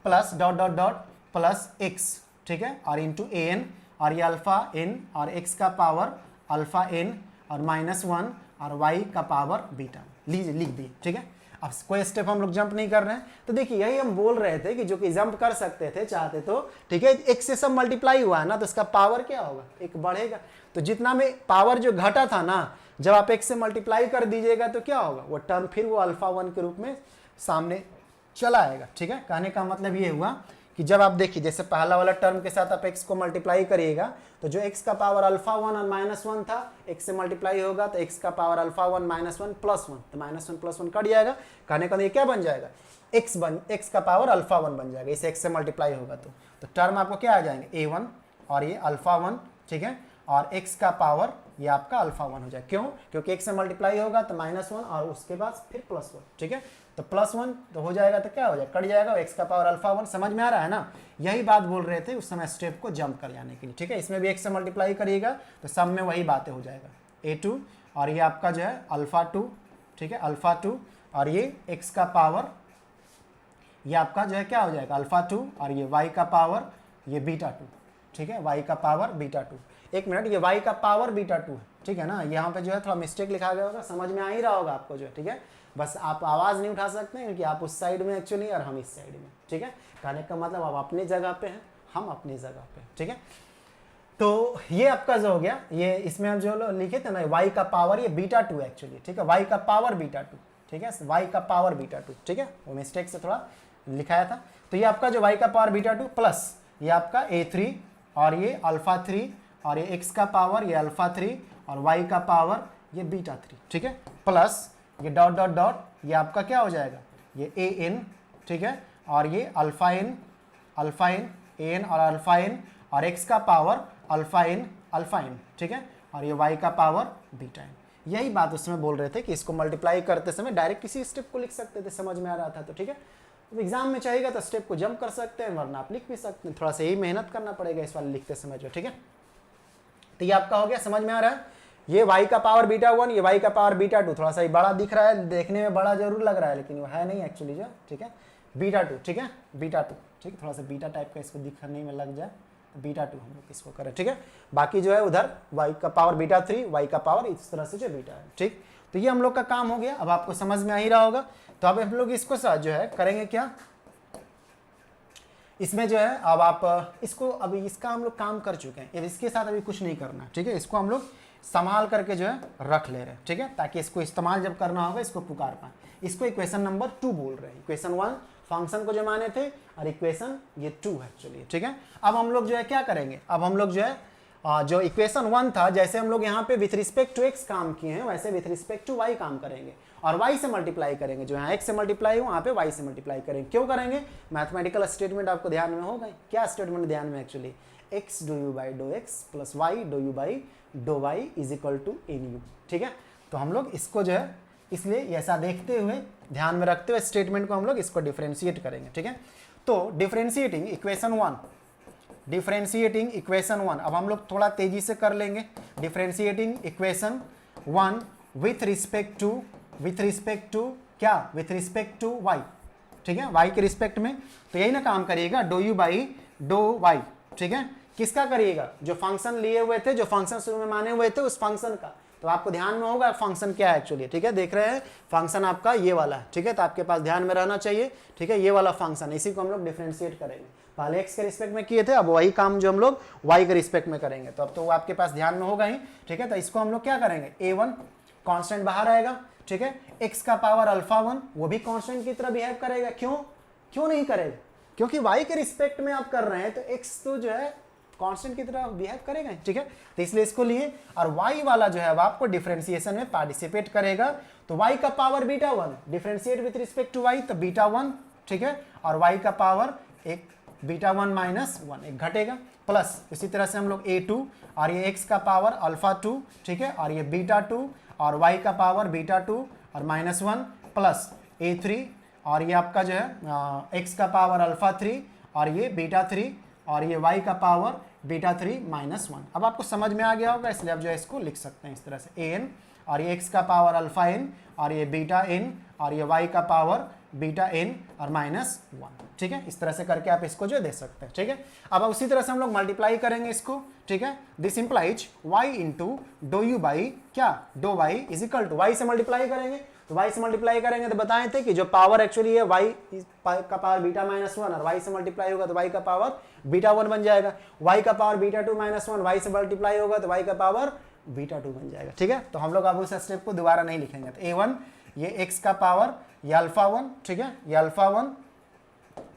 plus dot dot dot plus x, ठीक है, और इंटू an और ये अल्फा n और x का पावर अल्फा n और -1 और y का पावर बीटा, लीजिए लिख दिए, ठीक है। अब कोई स्टेप हम लोग जंप नहीं कर रहे हैं, तो देखिए यही हम बोल रहे थे कि जो कि जंप कर सकते थे चाहते तो, ठीक है, x से सब मल्टीप्लाई हुआ है ना, तो इसका पावर क्या होगा, एक बढ़ेगा। तो जितना में पावर जो घटा था ना, जब आप x से मल्टीप्लाई कर दीजिएगा तो क्या होगा, वो टर्म फिर वो अल्फा 1 के रूप में सामने चला आएगा, ठीक है। कहने का मतलब ये हुआ कि जब आप देखिए जैसे पहला वाला टर्म के साथ आप x को मल्टीप्लाई करिएगा तो जो x का पावर अल्फा 1 और -1 था, x से मल्टीप्लाई होगा तो x का पावर अल्फा 1 -1 प्लस 1, तो -1 प्लस 1 कट जाएगा। कहने का ये क्या बन जाएगा, x का पावर अल्फा 1 बन जाएगा, इसे x से मल्टीप्लाई होगा तो टर्म आपको क्या आ जाएंगे, a1 और ये अल्फा 1, ठीक है, और x का पावर ये आपका अल्फा 1 हो जाए। क्यों, क्योंकि x से मल्टीप्लाई होगा तो -1 और उसके बाद फिर +1, ठीक है, तो +1 तो हो जाएगा तो क्या हो जाएगा, कट जाएगा, x का पावर अल्फा 1। समझ में आ रहा है ना, यही बात बोल रहे थे उस समय स्टेप को जंप कर जाने के लिए, ठीक है। इसमें भी x से मल्टीप्लाई करिएगा तो सब में वही बातें हो जाएगा, a2 और ये आपका जो है अल्फा 2, ठीक है, अल्फा 2 और ये x का पावर ये आपका जो है क्या हो जाएगा, अल्फा 2 और ये y का पावर ये बीटा 2, ठीक है, y का पावर बीटा 2। एक मिनट, ये y का पावर बीटा 2 है, ठीक है ना, यहाँ पे जो है थोड़ा मिस्टेक लिखा गया होगा, समझ में आ ही रहा होगा आपको जो है, ठीक है, बस आप आवाज़ नहीं उठा सकते हैं क्योंकि आप उस साइड में एक्चुअली और हम इस साइड में, ठीक है। कहने का मतलब आप अपनी जगह पे हैं, हम अपनी जगह पे हैं, ठीक है। तो ये आपका जो हो गया, ये इसमें हम जो लिखे थे ना y का पावर ये बीटा 2 एक्चुअली, ठीक है, y का पावर बीटा 2, ठीक है, y का पावर बीटा 2, ठीक है, वो मिस्टेक से थोड़ा लिखाया था। तो ये आपका जो y का पावर बीटा 2 प्लस ये आपका a3 और ये अल्फा 3 और ये x का पावर ये अल्फा 3 और y का पावर ये बीटा 3, ठीक है, प्लस ये डॉट डॉट डॉट ये आपका क्या हो जाएगा, ये an, ठीक है, और ये अल्फा n an और अल्फा n और x का पावर अल्फा n, ठीक है, और ये y का पावर बीटा n। यही बात उसमें बोल रहे थे कि इसको मल्टीप्लाई करते समय डायरेक्ट किसी स्टेप को लिख सकते थे, समझ में आ रहा था तो, ठीक है। तो एग्जाम में चाहिएगा तो स्टेप को जंप कर सकते हैं, वरना आप लिख भी सकते हैं, थोड़ा सा ही मेहनत करना पड़ेगा इस वाले लिखते समय जो, ठीक है। तो ये आपका हो गया, समझ में आ रहा है, ये y का पावर बीटा 1, ये y का पावर बीटा 2, थोड़ा सा ही बड़ा दिख रहा है, देखने में बड़ा जरूर लग रहा है लेकिन वो है नहीं एक्चुअली जो, ठीक है, बीटा 2, ठीक है, बीटा 2, ठीक है, थोड़ा सा बीटा टाइप का इसको दिखने में लग जाए तो बीटा 2 हम लोग इसको करें, ठीक है। बाकी जो है उधर y का पावर बीटा 3, y का पावर इस तरह से जो बीटा है, ठीक। तो ये हम लोग का काम हो गया, अब आपको समझ में आ ही रहा होगा। तो अब हम लोग इसको साथ जो है करेंगे क्या, इसमें जो है अब आप इसको, अभी इसका हम लोग काम कर चुके हैं, इसके साथ अभी कुछ नहीं करना, ठीक है, इसको हम लोग संभाल करके जो है रख ले रहे हैं, ठीक है, ताकि इसको इस्तेमाल जब करना होगा इसको पुकार पाए। इसको इक्वेशन नंबर 2 बोल रहे हैं, इक्वेशन 1 फंक्शन को जो माने थे और इक्वेशन ये 2 है, चलिए ठीक है। अब हम लोग जो है क्या करेंगे, अब हम लोग जो है जो इक्वेशन 1 था, जैसे हम लोग यहाँ पे विथ रिस्पेक्ट टू x काम किए हैं वैसे विथ रिस्पेक्ट टू y काम करेंगे और y से मल्टीप्लाई करेंगे, जो यहाँ x से मल्टीप्लाई हो वहाँ पे y से मल्टीप्लाई करेंगे। क्यों करेंगे, मैथमेटिकल स्टेटमेंट आपको ध्यान में होगा, क्या स्टेटमेंट ध्यान में actually, x dough you by dough x plus y डो you by dough Y is equal to N U, ठीक है। तो हम लोग इसको जो है इसलिए ऐसा देखते हुए ध्यान में रखते हुए स्टेटमेंट को हम लोग इसको डिफरेंशिएट करेंगे, ठीक है। तो डिफरेंशिएटिंग इक्वेशन 1, डिफरेंशिएटिंग इक्वेशन 1, अब हम लोग थोड़ा तेजी से कर लेंगे। Differentiating equation 1 with respect to क्या, विथ रिस्पेक्ट टू y, ठीक है, y के रिस्पेक्ट में। तो यही ना काम करिएगा, डो यू बाई डो y, ठीक है, किसका करिएगा, जो फंक्शन लिए हुए थे, जो फंक्शन शुरू में माने हुए थे उस फंक्शन का। तो आपको ध्यान में होगा फंक्शन क्या है एक्चुअली, ठीक है, देख रहे हैं फंक्शन आपका ये वाला है, ठीक है, तो आपके पास ध्यान में रहना चाहिए, ठीक है, ये वाला फंक्शन, इसी को हम लोग डिफरेंशिएट करेंगे। पहले x के रिस्पेक्ट में किए थे, अब वही काम जो हम लोग y के रिस्पेक्ट में करेंगे, तो अब तो वो आपके पास ध्यान में होगा ही, ठीक है। तो इसको हम लोग क्या करेंगे, a1 कांस्टेंट बाहर आएगा, ठीक है, x का पावर अल्फा 1 वो भी कांस्टेंट की तरह बिहेव करेगा। क्यों नहीं करेगा, क्योंकि y के रिस्पेक्ट में आप कर रहे हैं, तो x तो जो है कांस्टेंट की तरह बिहेव करेगा, ठीक है, तो इसलिए इसको लिए। और y वाला जो है वो आपको डिफरेंशिएशन में पार्टिसिपेट करेगा, तो y का power beta 1 differentiate with respect to y, तो बीटा 1, ठीक है, और y का पावर एक बीटा 1 माइनस 1 एक घटेगा, प्लस इसी तरह से हम लोग a2 और ये x का पावर अल्फा 2, ठीक है, और ये बीटा 2 और y का पावर बीटा 2 और माइनस 1 प्लस a3 और ये आपका जो है x का पावर अल्फा 3 और ये बीटा 3 और ये y का पावर बीटा 3 माइनस 1। अब आपको समझ में आ गया होगा, इसलिए आप जो है इसको लिख सकते हैं इस तरह से an और ये x का पावर अल्फा n और ये बीटा n और ये y का पावर बीटा n और माइनस 1, ठीक है, इस तरह से करके आप इसको जो दे सकते हैं, ठीक है। अब उसी तरह से हम लोग मल्टीप्लाई करेंगे इसको, ठीक है, this implies y into d you by क्या, d y is equal to y से मल्टीप्लाई करेंगे, तो y से मल्टीप्लाई करेंगे तो बताए थे कि जो पावर एक्चुअली है y का पावर बीटा माइनस 1 और y से मल्टीप्लाई होगा तो y का पावर बीटा 1 बन जाएगा, y का पावर बीटा 2 माइनस 1 y से मल्टीप्लाई होगा तो y का पावर बीटा 2 बन जाएगा, ठीक है। तो हम लोग अब उस स्टेप को दोबारा नहीं लिखेंगे, तो a1 ये x का पावर ये अल्फा 1, ठीक है, ये अल्फा 1,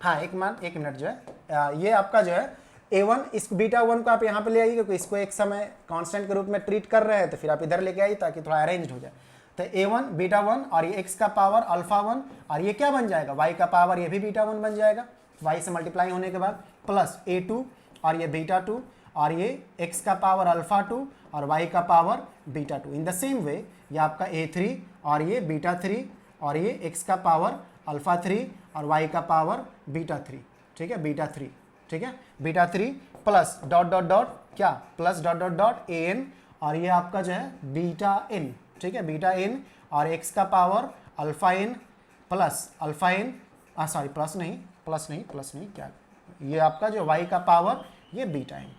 हाँ एक मिनट जो है ये आपका जो है a1 इस बीटा 1 को आप यहाँ पे ले आइए, क्योंकि इसको एक समय कांस्टेंट के रूप में ट्रीट कर रहे हैं, तो फिर आप इधर लेके आइए ताकि थोड़ा अरेंज्ड हो जाए। तो a1 बीटा 1 और ये x का पावर अल्फा 1 और ये क्या बन जाएगा, y का पावर ये भी बीटा 1 बन जाएगा y से मल्टीप्लाई होने के बाद, प्लस a2 और ये बीटा 2 और ये x का पावर अल्फा 2 और y का power beta 2। In the same way ये आपका a3 और ये बीटा 3 और ये x का पावर अल्फा 3 और y का पावर बीटा 3, ठीक है, बीटा 3, ठीक है, beta 3 plus dot dot dot क्या, plus dot dot dot an और ये आपका जो है बीटा n, ठीक है, बीटा n और x का power alpha n plus alpha n, sorry plus नहीं क्या, ये आपका जो y का पावर ये बीटा n,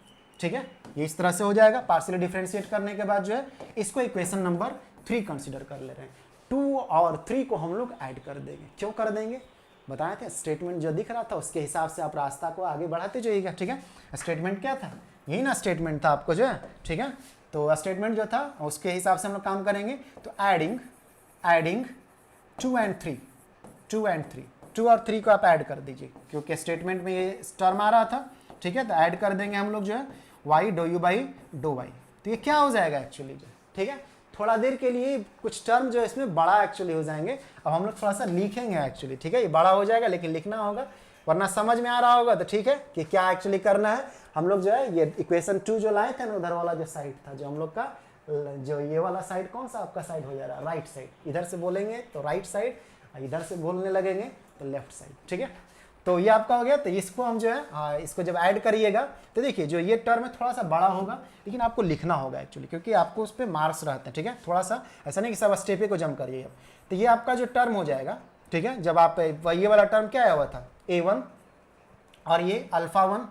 ठीक है, ये इस तरह से हो जाएगा। पार्शियली डिफरेंशिएट करने के बाद जो है इसको इक्वेशन नंबर 3 कंसीडर कर ले रहे हैं। 2 और 3 को हम लोग ऐड कर देंगे, क्यों कर देंगे बताए थे, स्टेटमेंट जो दिख रहा था उसके हिसाब से आप रास्ता को आगे बढ़ाते जाइएगा, ठीक है। स्टेटमेंट क्या था, यही ना स्टेटमेंट था आपको जो है, ठीक है, तो स्टेटमेंट जो था उसके हिसाब से हम लोग काम करेंगे। तो एडिंग 2 and 3 2 और 3 को आप ऐड कर दीजिए, क्योंकि स्टेटमेंट में ये टर्म आ रहा था, ठीक है, तो ऐड कर देंगे हम लोग जो है y डो यू बाई डो y, तो ये क्या हो जाएगा एक्चुअली जो, ठीक है, थोड़ा देर के लिए कुछ टर्म जो है इसमें बड़ा एक्चुअली हो जाएंगे। अब हम लोग थोड़ा सा लिखेंगे एक्चुअली, ठीक है, ये बड़ा हो जाएगा लेकिन लिखना होगा, वरना समझ में आ रहा होगा तो ठीक है कि क्या एक्चुअली करना है। हम लोग जो है ये इक्वेशन 2 जो लाए थे ना, उधर वाला जो साइड था, जो हम लोग का जो ये वाला साइड कौन सा आपका साइड हो जा रहा है, राइट साइड, इधर से बोलेंगे तो राइट साइड, इधर से बोलने लगेंगे तो लेफ्ट साइड, ठीक है। तो ये आपका हो गया। तो इसको हम जो है इसको जब ऐड करिएगा तो देखिए जो ये टर्म है थोड़ा सा बड़ा होगा, लेकिन आपको लिखना होगा एक्चुअली, क्योंकि आपको उस पर मार्क्स रहते हैं, ठीक है। थोड़ा सा ऐसा नहीं कि सब स्टेपे को जम करिए। तो ये आपका जो टर्म हो जाएगा, ठीक है, जब आप ये वाला टर्म क्या आया हुआ था a1 और ये अल्फा 1,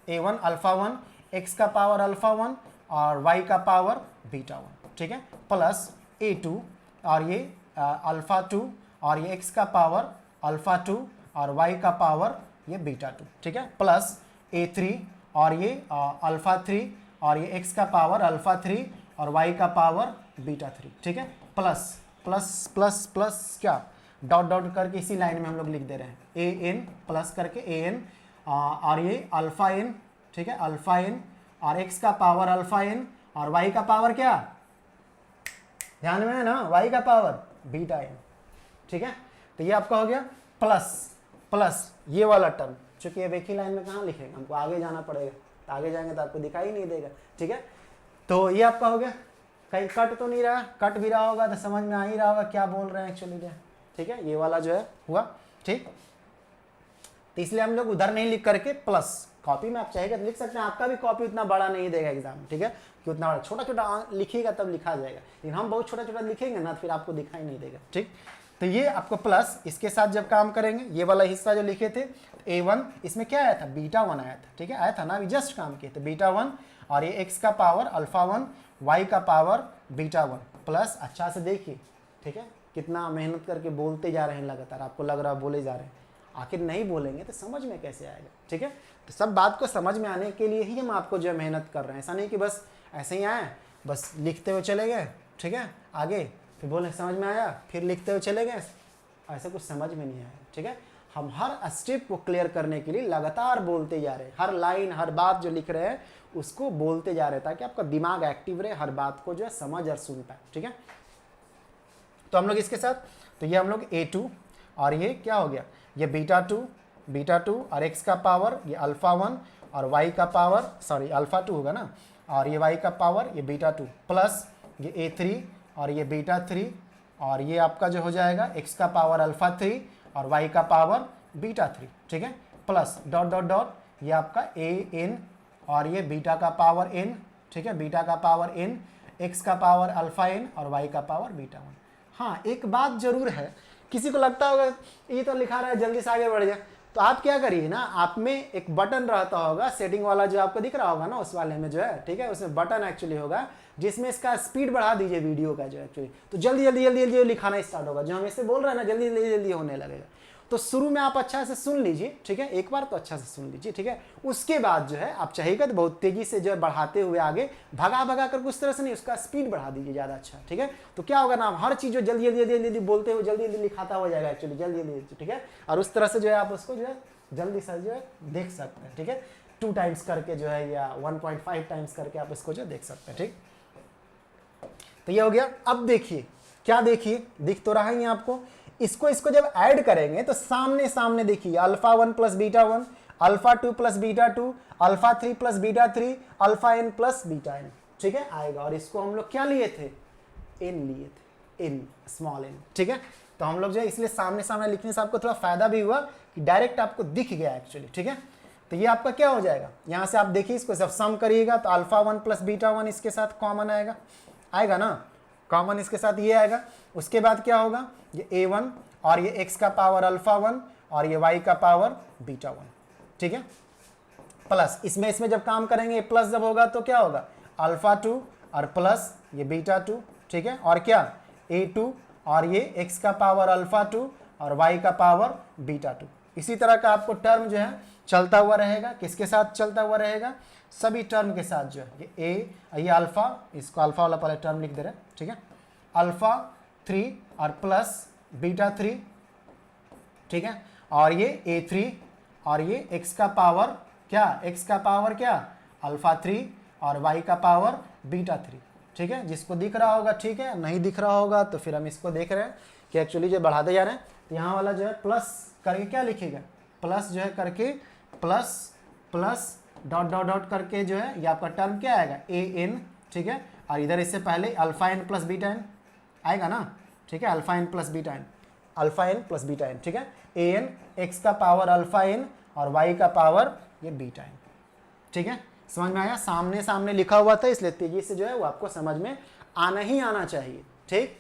a1 अल्फा 1 x का पावर अल्फा 1 और y का पावर बीटा 1, ठीक है, प्लस a2 और ये अल्फा 2 और ये x का पावर अल्फा 2 और y का पावर ये बीटा 2, ठीक है, प्लस a3 और ये अल्फा 3 और ये x का पावर अल्फा 3 और y का पावर बीटा 3, ठीक है, प्लस प्लस प्लस प्लस क्या डॉट डॉट करके इसी लाइन में हम लोग लिख दे रहे हैं an प्लस करके an और ये अल्फा n, ठीक है, अल्फा n और x का पावर अल्फा n और y का पावर क्या ध्यान में है ना, y का पावर बीटा n, ठीक है। तो ये आपका हो गया प्लस प्लस ये वाला टर्म, चूंकि ये एक ही लाइन में कहाँ लिखेंगे, हमको आगे जाना पड़ेगा, तो आगे जाएंगे तो आपको दिखाई नहीं देगा, ठीक है। तो ये आपका हो गया, कहीं कट तो नहीं रहा, कट भी रहा होगा तो समझ में आ ही रहा होगा क्या बोल रहे हैं एक्चुअली, ठीक है। ये वाला जो है हुआ, ठीक। तो इसलिए हम लोग उधर नहीं लिख करके प्लस, कॉपी में आप चाहेगा तो लिख सकते हैं, आपका भी कॉपी उतना बड़ा नहीं देगा एग्जाम, ठीक है, कि उतना बड़ा, छोटा छोटा लिखिएगा तब लिखा जाएगा, लेकिन हम बहुत छोटा छोटा लिखेंगे ना तो फिर आपको दिखाई नहीं देगा, ठीक। तो ये आपको प्लस इसके साथ जब काम करेंगे, ये वाला हिस्सा जो लिखे थे a1, इसमें क्या आया था, बीटा 1 आया था, ठीक है, आया था ना, अभी जस्ट काम किए थे, बीटा 1 और ये x का पावर अल्फा 1, y का पावर बीटा 1 प्लस, अच्छा से देखिए, ठीक है, कितना मेहनत करके बोलते जा रहे हैं लगातार, आपको लग रहा है बोले जा रहे हैं, आखिर नहीं बोलेंगे तो समझ में कैसे आएगा, ठीक है। तो सब बात को समझ में आने के लिए ही हम आपको जो है मेहनत कर रहे हैं, ऐसा नहीं कि बस ऐसे ही आए, बस लिखते हुए चले गए, ठीक है, आगे फिर बोले समझ में आया, फिर लिखते हुए चले गए, ऐसा कुछ समझ में नहीं आया, ठीक है। हम हर स्टेप को क्लियर करने के लिए लगातार बोलते जा रहे हैं, हर लाइन हर बात जो लिख रहे हैं उसको बोलते जा रहे हैं, ताकि आपका दिमाग एक्टिव रहे, हर बात को जो है समझ और सुन पाए, ठीक है। तो हम लोग इसके साथ, तो ये हम लोग a2 और ये क्या हो गया, ये बीटा 2 और x का पावर ये अल्फा 1 और y का पावर, सॉरी अल्फा 2 होगा ना, और ये y का पावर ये बीटा 2 प्लस ये a3 और ये बीटा 3 और ये आपका जो हो जाएगा x का पावर अल्फा 3 और y का पावर बीटा 3, ठीक है, प्लस डॉट डॉट डॉट ये आपका a n और ये बीटा का पावर n, ठीक है, बीटा का पावर n, x का पावर अल्फा n और y का पावर बीटा 1। हाँ, एक बात जरूर है, किसी को लगता होगा ये तो लिखा रहा है जल्दी से आगे बढ़ जाए, तो आप क्या करिए ना, आप में एक बटन रहता होगा सेटिंग वाला जो आपको दिख रहा होगा ना, उस वाले में जो है, ठीक है, उसमें बटन एक्चुअली होगा जिसमें इसका स्पीड बढ़ा दीजिए वीडियो का जो एक्चुअली, तो जल्दी जल्दी जल्दी जल्दी लिखाना स्टार्ट होगा, जो हम इससे बोल रहे हैं ना जल्दी जल्दी जल्दी होने लगेगा। तो शुरू में आप अच्छा से सुन लीजिए, ठीक है, एक बार तो अच्छा से सुन लीजिए, ठीक है, उसके बाद जो है आप चाहिएगा तो बहुत तेजी से जो है बढ़ाते हुए आगे भगा भगा कर उस तरह से नहीं, उसका स्पीड बढ़ा दीजिए ज़्यादा, अच्छा, ठीक है। तो क्या होगा ना, हर चीज़ जो जल्दी जल्दी जल्दी जल्दी बोलते हुए जल्दी जल्दी लिखाता हो जाएगा एक्चुअली, जल्दी जल्दी, ठीक है, और उस तरह से जो है आप उसको जो है जल्दी से जो है देख सकते हैं, ठीक है, 2 टाइम्स करके जो है या 1.5 टाइम्स करके आप इसको जो देख सकते हैं, ठीक। तो ये हो गया। अब देखिए क्या, देखिए दिख तो रहा ही है आपको, इसको जब ऐड करेंगे तो सामने सामने देखिए, alpha 1 plus beta 1, alpha 2 plus beta 2, alpha 3 plus beta 3, alpha n plus beta n, ठीक है, आएगा। और इसको हम लोग क्या लिए थे, n लिए थे, n स्मॉल n, ठीक है। तो हम लोग जो है इसलिए सामने सामने लिखने से आपको थोड़ा फायदा भी हुआ कि डायरेक्ट आपको दिख गया एक्चुअली, ठीक है। तो ये आपका क्या हो जाएगा, यहाँ से आप देखिए इसको जब सम करिएगा तो अल्फा 1 प्लस बीटा 1 इसके साथ कॉमन आएगा, आएगा ना, कॉमन इसके साथ ये आएगा। उसके बाद क्या होगा, ये a1 और ये x का पावर अल्फा 1 और ये y का पावर बीटा 1, ठीक है, प्लस इसमें जब काम करेंगे प्लस जब होगा तो क्या होगा, अल्फा 2 और प्लस ये बीटा 2, ठीक है, और क्या a2 और ये x का पावर अल्फा 2 और y का पावर बीटा 2। इसी तरह का आपको टर्म जो है चलता हुआ रहेगा, किसके साथ चलता हुआ रहेगा, सभी टर्म के साथ जो है ये अल्फा, इसको अल्फा वाला पहले टर्म लिख दे रहे हैं, ठीक है, अल्फा 3 और प्लस बीटा 3, ठीक है, और ये a3 और ये x का पावर क्या, x का पावर क्या अल्फा 3 और y का पावर बीटा 3, ठीक है। जिसको दिख रहा होगा ठीक है, नहीं दिख रहा होगा तो फिर हम इसको देख रहे हैं कि एक्चुअली जो बढ़ाते जा रहे हैं, तो यहाँ वाला जो है प्लस करके क्या लिखेगा, प्लस जो है करके plus plus dot dot dot करके जो है ये आपका टर्म क्या आएगा an, ठीक है, और इधर इससे पहले alpha n plus beta n आएगा ना, ठीक है, alpha n plus beta n, alpha n plus beta n, ठीक है, an x का पावर अल्फा n और y का पावर ये बीटा n, ठीक है, समझ में आया। सामने सामने लिखा हुआ था इसलिए तेजी से जो है वो आपको समझ में आना ही आना चाहिए, ठीक।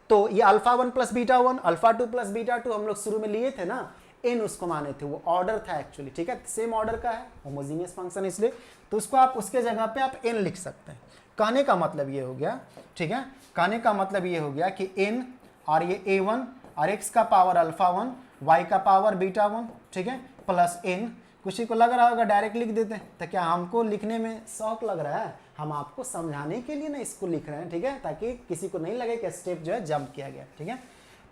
तो ये alpha 1 plus beta 1, alpha 2 plus beta 2 हम लोग शुरू में लिए थे ना, n उसको माने थे, वो ऑर्डर था एक्चुअली, ठीक है, सेम ऑर्डर का है, होमोजीनियस फंक्शन इसलिए, तो उसको आप उसके जगह पे आप n लिख सकते हैं। कहने का मतलब ये हो गया, ठीक है, कहने का मतलब ये हो गया कि n और ये a1 और x का पावर अल्फा 1, y का पावर बीटा 1, ठीक है, प्लस n। किसी को लग रहा होगा डायरेक्ट लिख देते हैं, तो क्या हमको लिखने में शौक लग रहा है, हम आपको समझाने के लिए ना इसको लिख रहे हैं, ठीक है, ताकि किसी को नहीं लगे कि स्टेप जो है जंप किया गया, ठीक है।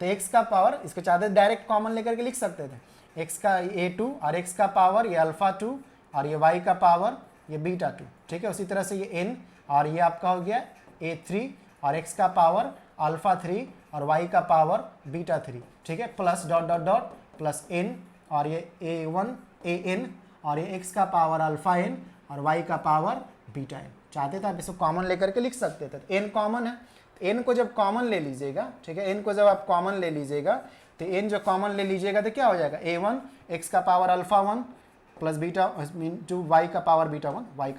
तो x का पावर, इसको चाहते डायरेक्ट कॉमन लेकर के लिख सकते थे, x का a2 और x का पावर ये अल्फा 2 और ये y का पावर ये बीटा 2, ठीक है। उसी तरह से ये n और ये आपका हो गया a3 और x का पावर अल्फा 3 और y का पावर बीटा 3, ठीक है, plus dot dot dot plus n और ये a1 an और ये x का पावर अल्फा n और y का पावर बीटा n। चाहते थे आप इसको कॉमन लेकर के लिख सकते थे, तो n कॉमन है, n को जब कॉमन ले लीजिएगा, ठीक है, n को जब आप कॉमन ले लीजिएगा तो n जो कॉमन ले लीजिएगा तो क्या हो जाएगा, a1 x का power alpha 1 plus beta into y का पावर बीटा 1, y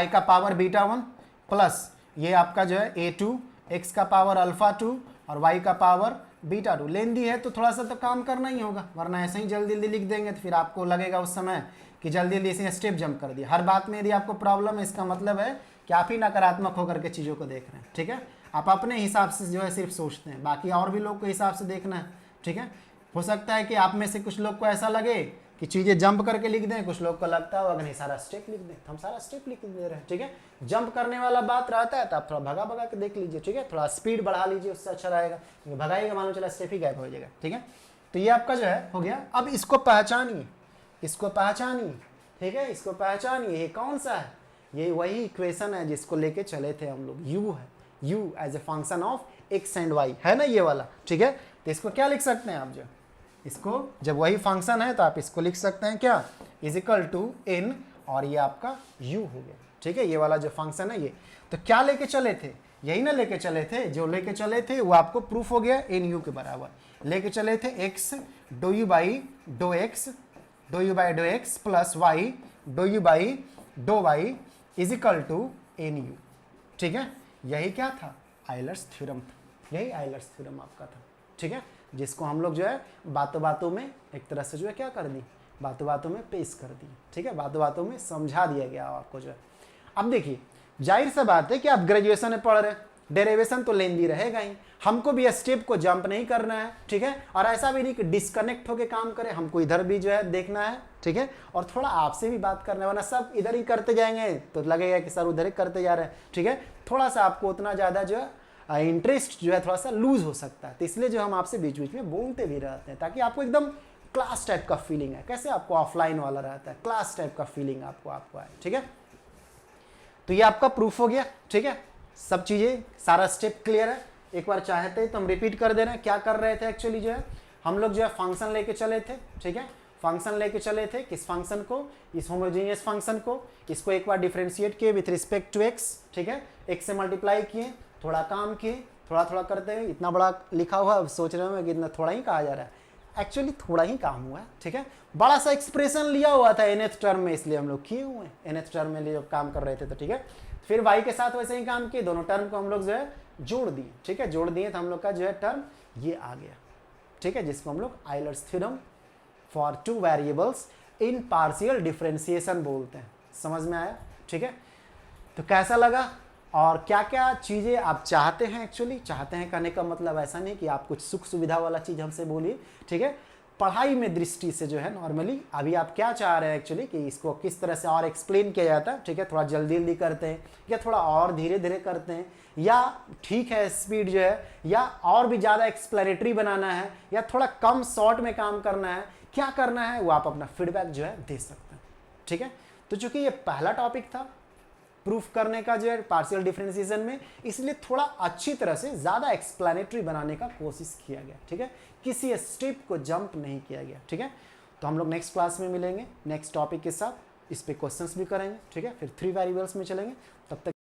का पावर बीटा 1 प्लस ये आपका जो है a2 x का पावर अल्फा 2 और y का पावर बीटा 2। लेंदी है तो थोड़ा सा तो काम करना ही होगा, वरना ऐसे ही जल्दी जल्दी लिख देंगे तो फिर आपको लगेगा उस समय कि जल्दी जल्दी इसे स्टेप जंप कर दिया। हर बात में यदि आपको प्रॉब्लम है, इसका मतलब है कि आप ही नकारात्मक होकर के चीज़ों को देख रहे हैं, ठीक है। आप अपने हिसाब से जो है सिर्फ सोचते हैं, बाकी और भी लोग के हिसाब से देखना है, ठीक है। हो सकता है कि आप में से कुछ लोग को ऐसा लगे कि चीज़ें जंप करके लिख दें, कुछ लोग को लगता होगा नहीं सारा स्टेप लिख दें, तो हम सारा स्टेप लिख दे रहे हैं, ठीक है। जंप करने वाला बात रहता है तो आप थोड़ा भगा भगा के देख लीजिए, ठीक है। थोड़ा स्पीड बढ़ा लीजिए, उससे अच्छा रहेगा, क्योंकि भगाइएगा मालूम चला स्टेप ही गायब हो जाएगा, ठीक है। तो ये आपका जो है हो गया। अब इसको पहचानिए, इसको पहचानिए, ठीक है, इसको पहचानिए। ये कौन सा है? ये वही इक्वेशन है जिसको लेके चले थे हम लोग, u है, u as a function of x and y, है ना ये वाला, ठीक है। तो इसको क्या लिख सकते हैं आप, जो इसको जब वही फंक्शन है तो आप इसको लिख सकते हैं क्या, इज इक्वल टू n, और ये आपका u हो गया, ठीक है। ये वाला जो फंक्शन है ये, तो क्या लेके चले थे, यही ना लेके चले थे, जो लेके चले थे वो आपको प्रूफ हो गया n u के बराबर। लेके चले थे x dough you by dough x, d you by dough x plus y d you by dough Y is equal to n u, ठीक है। यही क्या था, आयलर्स थ्योरम था, यही आयलर्स थ्योरम आपका था, ठीक है, जिसको हम लोग जो है बातों बातों में एक तरह से जो है क्या कर दी, बातों बातों में पेश कर दी, ठीक है, बातों बातों में समझा दिया गया आपको जो है। अब देखिए, जाहिर सा बात है कि आप ग्रेजुएशन में पढ़ रहे हैं, डेरिवेशन तो लेंदी रहेगा ही, हमको भी स्टेप को जंप नहीं करना है, ठीक है। और ऐसा भी नहीं कि डिस्कनेक्ट होकर काम करें, हमको इधर भी जो है देखना है, ठीक है, और थोड़ा आपसे भी बात करना है, वरना सब इधर ही करते जाएंगे तो लगेगा कि सर उधर ही करते जा रहे हैं, ठीक है। थोड़ा सा आपको उतना ज़्यादा जो है इंटरेस्ट जो है थोड़ा सा लूज हो सकता है, तो इसलिए जो हम आपसे बीच बीच में बोलते भी रहते हैं, ताकि आपको एकदम क्लास टाइप का फीलिंग है, कैसे आपको ऑफलाइन वाला रहता है, क्लास टाइप का फीलिंग आपको आए, ठीक है। तो ये आपका प्रूफ हो गया, ठीक है, सब चीज़ें सारा स्टेप क्लियर है। एक बार चाहते तो हम रिपीट कर दे रहे हैं क्या कर रहे थे। एक्चुअली जो है हम लोग जो है फंक्शन लेके चले थे, ठीक है, फंक्शन लेके चले थे, किस फंक्शन को, इस होमोजेनियस फंक्शन को, इसको एक बार डिफरेंशिएट किए विथ रिस्पेक्ट टू एक्स, ठीक है, एक्स से मल्टीप्लाई किए, थोड़ा काम किए, थोड़ा थोड़ा करते हैं, इतना बड़ा लिखा हुआ, अब सोच रहे हो कि इतना थोड़ा ही कहा जा रहा है, एक्चुअली थोड़ा ही काम हुआ है, ठीक है। बड़ा सा एक्सप्रेशन लिया हुआ था nth टर्म में, इसलिए हम लोग किए हुए हैं nth टर्म में जब काम कर रहे थे, तो ठीक है। फिर y के साथ वैसे ही काम किए, दोनों टर्म को हम लोग जो है जोड़ दिए, ठीक है, जोड़ दिए तो हम लोग का जो है टर्म ये आ गया, ठीक है, जिसको हम लोग Euler's theorem for two variables in partial differentiation बोलते हैं। समझ में आया, ठीक है। तो कैसा लगा और क्या क्या चीज़ें आप चाहते हैं, एक्चुअली चाहते हैं कहने का मतलब ऐसा नहीं कि आप कुछ सुख सुविधा वाला चीज़ हमसे बोलिए, ठीक है। पढ़ाई में दृष्टि से जो है नॉर्मली अभी आप क्या चाह रहे हैं एक्चुअली कि इसको किस तरह से और एक्सप्लेन किया जाता है, ठीक है, थोड़ा जल्दी जल्दी करते हैं या थोड़ा और धीरे धीरे करते हैं, या ठीक है स्पीड जो है, या और भी ज़्यादा एक्सप्लेनेटरी बनाना है, या थोड़ा कम शॉर्ट में काम करना है, क्या करना है वो आप अपना फीडबैक जो है दे सकते हैं, ठीक है। तो चूंकि ये पहला टॉपिक था प्रूफ करने का जो है पार्शियल डिफरेंशिएशन में, इसलिए थोड़ा अच्छी तरह से ज़्यादा एक्सप्लेनेटरी बनाने का कोशिश किया गया, ठीक है, किसी स्टेप को जंप नहीं किया गया, ठीक है। तो हम लोग नेक्स्ट क्लास में मिलेंगे नेक्स्ट टॉपिक के साथ, इस पे क्वेश्चंस भी करेंगे, ठीक है, फिर 3 वेरिएबल्स में चलेंगे, तब तक